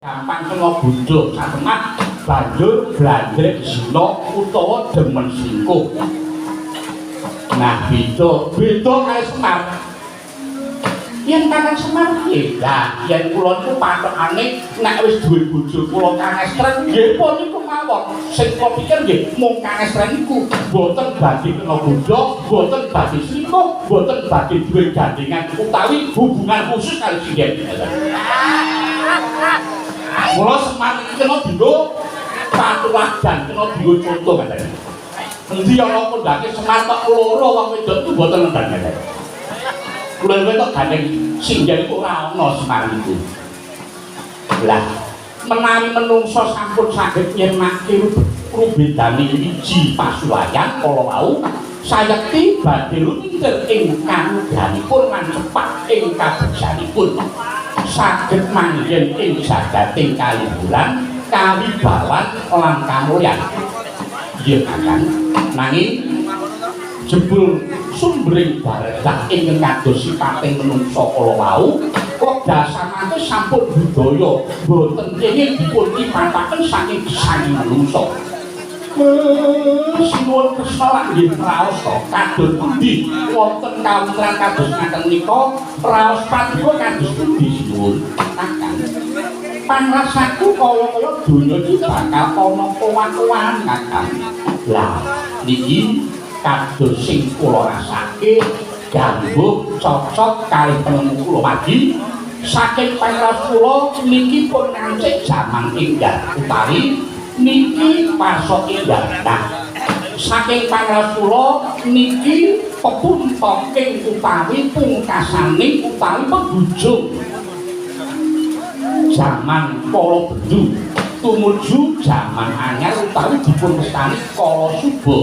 gampang kena bodoh satemah banjur glandrek zina utawa demen selingkuh. Nah, beda kaya Semar. Yen Kakang Semar piye? Lah, yen kula niku patokane nek wis duwe bojo kula kangestren nggih pun niku mawon. Sing kula pikir nggih mung kangestren niku boten badhe kena bojo, boten badhe selingkuh, boten badhe duwe gandengan utawi hubungan khusus kali singen. Mula Semar iki kena dinggo patuladan, kena dinggo contoh ngaten. Endi ana kondhake Semar kok loro wong wedok itu boten nendang ngaten. Kula tok gandeng singgen iku ora ana Semar niku. Lah, menawi menungso sampun saged nyemake rubedane wiji pasuwayan kala wau, sayekti badhe lumintir ing kanugrahanipun lan cepat ing kabegsanipun. Saged manggen ing jagating kaliburan, kawibawan lan kamulyan. Ya Kakang, nanging jebul sumbering baredah ingkang kados sipating menungsa kala wau kok dasanate sampun budaya boten kenging dipun ipataken saking gesang menungsa. Sinuwun Kresna lan nggih raos kados pundi wonten kawitran kados ngaten menika raos paduka kados pundi sinuwun Kakang. Panrasaku kaya donya iki bakal ana owah-owahan Kakang. Lah niki kados sing kula rasake gambuh cocok kalih penemu kula madi saking panras kula niki pun ngancik jaman enggal utawi niki pasok enggal. Nah, saking panras kula niki pepuntoking utawi pungkasaning utawi pebujung jaman Kala Bendu tumuju jaman anyar utawi dipun wastani Kala Suba.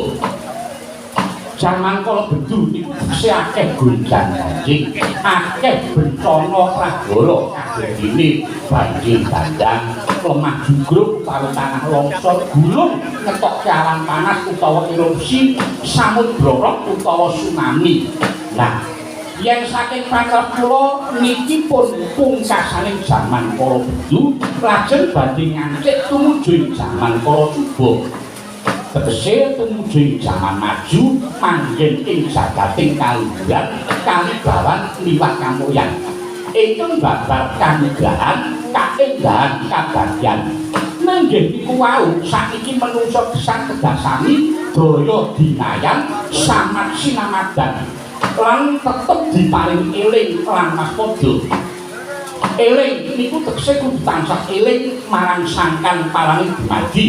Jaman Kala Bendu niku isih akeh gonjang-ganjing, akeh bencana pragara kadene banjir bandang, lemah jugruk utawi tanah longsor, gulung ngetokke awan panas utawa erupsi, samudra rob utawa tsunami. Nah, yen saking pangrep kula niki pun pungkasaning jaman Kala Bendu lajeng badhe ngancik tumuju jaman Kala Suba. Tegese tumuju jaman maju manggen ing jagating kaliburan kalibawan liwat kamulyan ingkang babar kanugrahan kaenggahan kabagyan. Nanging niku wau sakniki menungsa gesang kedasani daya dinayan samat sinamadan lan tetep diparing eling lan waspada. Eling niku tegese kudu tansah eling marang sangkan parangi dumadi,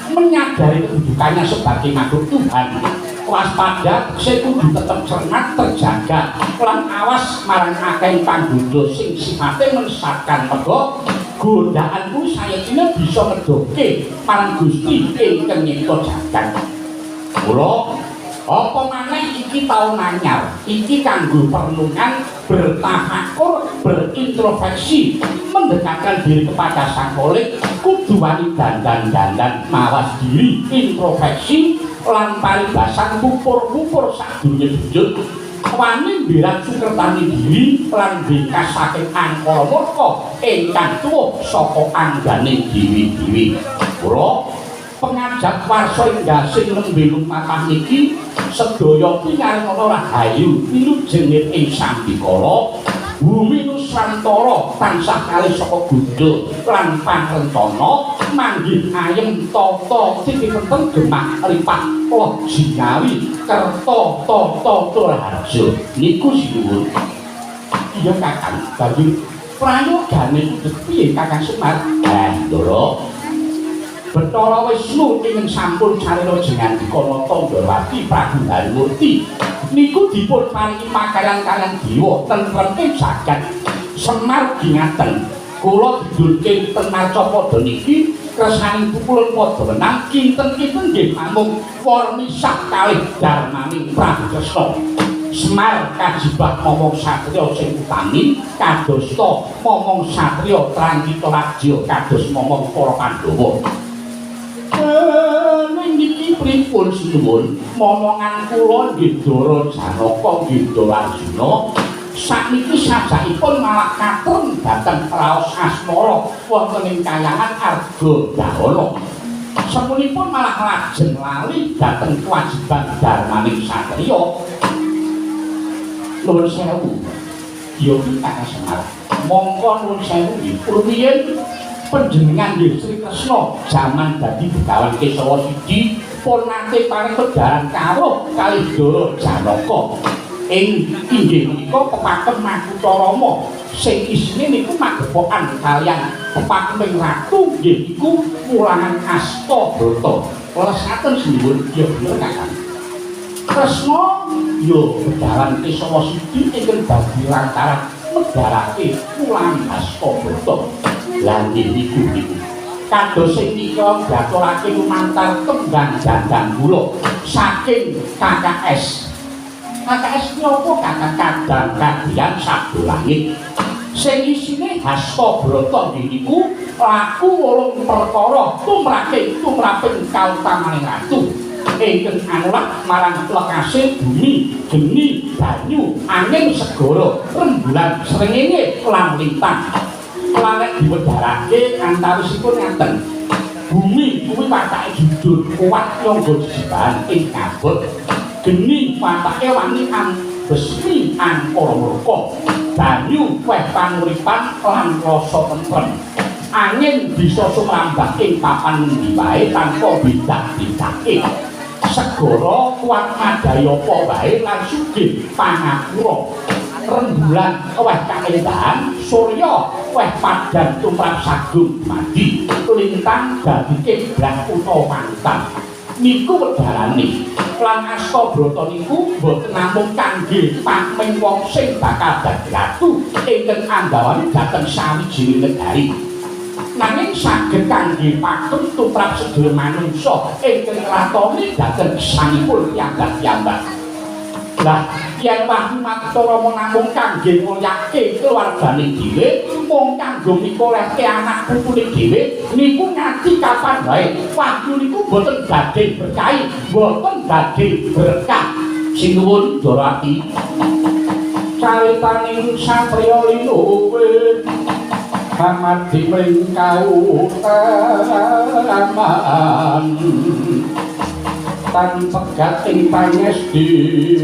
menyadari kedudukannya sebagai makhluk Tuhan. Waspada tegese kudu tetep cermat terjaga lan awas marang akeh panggoda sing sifate mensatkan mega godaan ku sayekti bisa ngedoke marang Gusti ingkang nyipta jagat. Mula apa maneh iki taun anyar iki kanggo perenungan, bertafakur, berintrospeksi, mendekatkan diri kepada Sang Khalik, kudu wani dandan-dandan mawas diri, introspeksi lan paribasan mupur-mupur sadurunge wani mbirat sukertani diri lan bingkas saking angkara murka ingkang tuwuh saka anggane dewi-dewi. Kula pengajak warsa inggasing nembe lumatah niki sedaya pinarengana rahayu wilujenging ing sambikala bumi nusantara tansah kalih saka godha lan pangrentana manggih ayem tata titipenten gemah ripat loh jingawi kerta tata turharja niku sinuwun. Iya Kakang, bagi prayogane kudu piye Kakang Semar? Ndara Bathara Wisnu ingkang sampun carita jengandika Tandrawati Prabu Harmurti niku dipun paringi pakaran kaliyan dewa tentrem ing jagat. Semar gingaten kula didulke tenarca padha niki kersaning pukulun padha menang kinten-kinten nggih namung warnisah kalih darmaning Prabu Kresna. Semar kajibah momong satriya sing utami kadosta momong satriya Trandita Raja kados momong para Pandhawa. Niki pripun sinuwun momongan kula nggih Dara Janaka nggih Dara Arjuna sakniki sajakipun malah katon dhateng raos asmara wonten ing kayangan Argadahana. Sepunipun malah lajeng lali dhateng kewajiban darmaning satriya. Nuwun sewu. Ya kita Semar. Mongko nuwun sewu nggih. Rumiyin panjenengan nggih Sri Kresna jaman dadi Begawan Kesawa siji pun nate paring pedaran kawruh kalih Dara Janaka. Ing inggih menika pepakem Makutha Rama sing isine niku magepokan kaliyan pepakeming ratu nggih iku Wulangan Astabrata. Lesaken sinuwun ya bener Kakang. Kresna ya Begawan Kesawa siji ingkang dadi lantaran medharake Wulangan Astabrata. Lan niku kados sing nika gaturake lumantar tembang jandang kula saking KKS. KKS napa kakang kadang kadian sabdo langit. Sing isine Hastabrata niku laku 8 perkara tumraping kautamaning ratu. Ingkang anulah marang lekase bumi, geni, banyu, angin, segara, rembulan, srengenge lan lintang. Planet diwedharake antawisipun ngaten. Bumi kuwi watake jujur, kuat nyangga jibahan ing kabut. Geni watake wani besmi angkara murka. Banyu weh panguripan lan rasa tentrem. Angin bisa sumrambah ing papan endi wae tanpa bidak-bidake. Segara kuat madya apa wae lan sugih pangapura. Rembulan weh kaendahan, surya weh padhan tumrap sagung madi, lintang dadi kiblat utawa mantan. Niku wedharane. Lan Astabrata niku boten namung kangge paming wong sing bakal dadi ratu ingkang andhawane dhateng sawijining negari. Nanging saged kangge pakem tumrap sedaya manungsa ingkang ratone dhateng sanipun piyambak-piyambak. Lah yen Wahyu Makutha Rama namung kangge mulyake keluargane dhewe, mung kanggo mikolehke anak pupune dhewe, niku nganti kapan wae Wahyu niku boten badhe berkahi, boten badhe berkah. Sinuwun Dorati. Caritaning satriya linuwe amargi mring kautaman. Tan pegat ing pangestine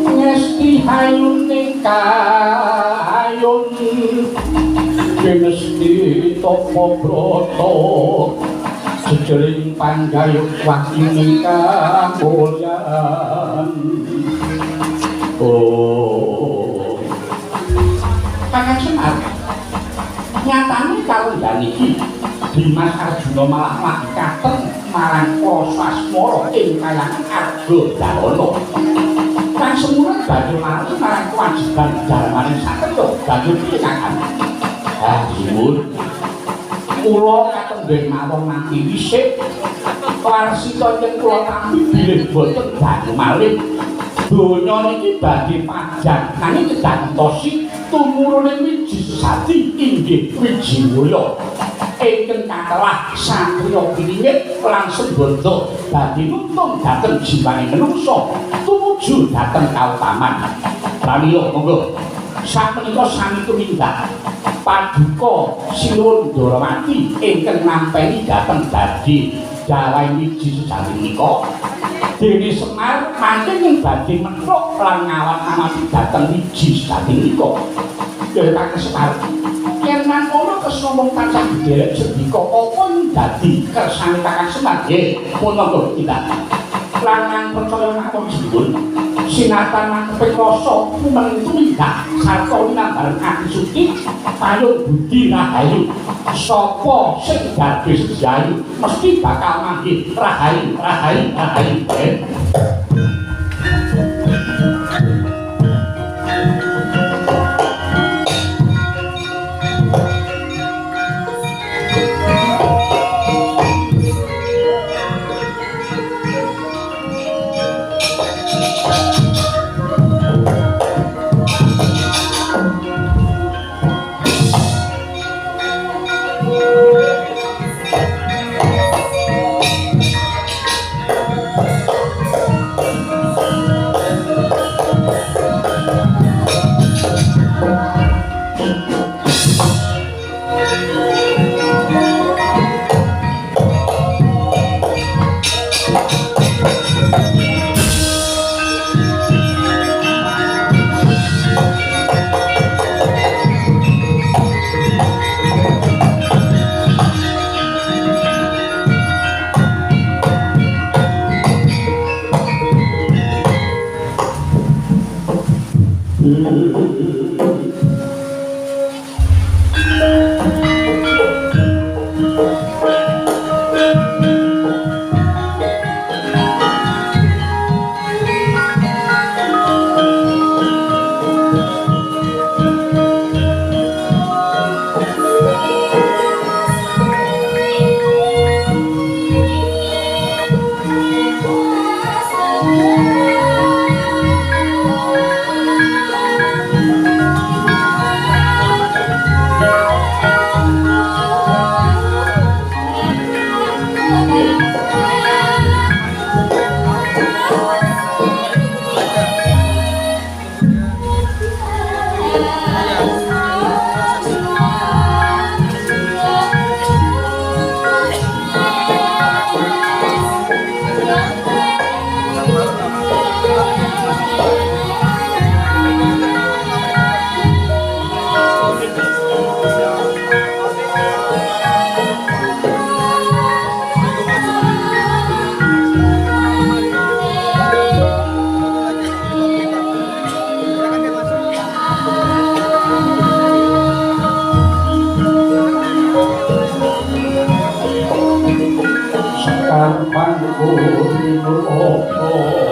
ngesti hayun ing kayun ngesti topo brata jejering panggayuk wahyu ing kamulyan. Oh Kakang Semar nyatane kalendhan iki Dimas Arjuna malah lagi katen marang Asmara ing kayangan Argadahana. Kang semula banjur lali marang kewajiban darmaning satriya. Banjur piye Kakang? Sinuwun. Kula katenggen mawon nanti dhisik warsita yen kula tampi bilih boten banyu malih. Donya niki badhe panjang nanging kedah entosi tumurune wiji sesati inggih wiji mulya. Ingkang katelah satriya piningit lan sembada badhe nuntun dhateng jiwaning manungsa tumuju dhateng kautaman. Pramila monggo sapunika sami tumindak paduka Sinuwun Darawati ingkang nampeni dhateng badhe dawahe wiji sejati menika. Dene Semar mangke ing badhe metruk lan ngawat-awati dhateng wiji sejati menika. Kakang Semar yen mangkono kesomong tansah didelek sedika apa dadi kersane Kakang Semar nggih pun monggo kita lanang percaya mawon sinuwun sinatan mangkeping rasa kumeneng tumindak sarta winambaran ati suci payung budi rahayu sapa sing dadi sejayu mesti bakal manggih rahayu Karpanku rindu opo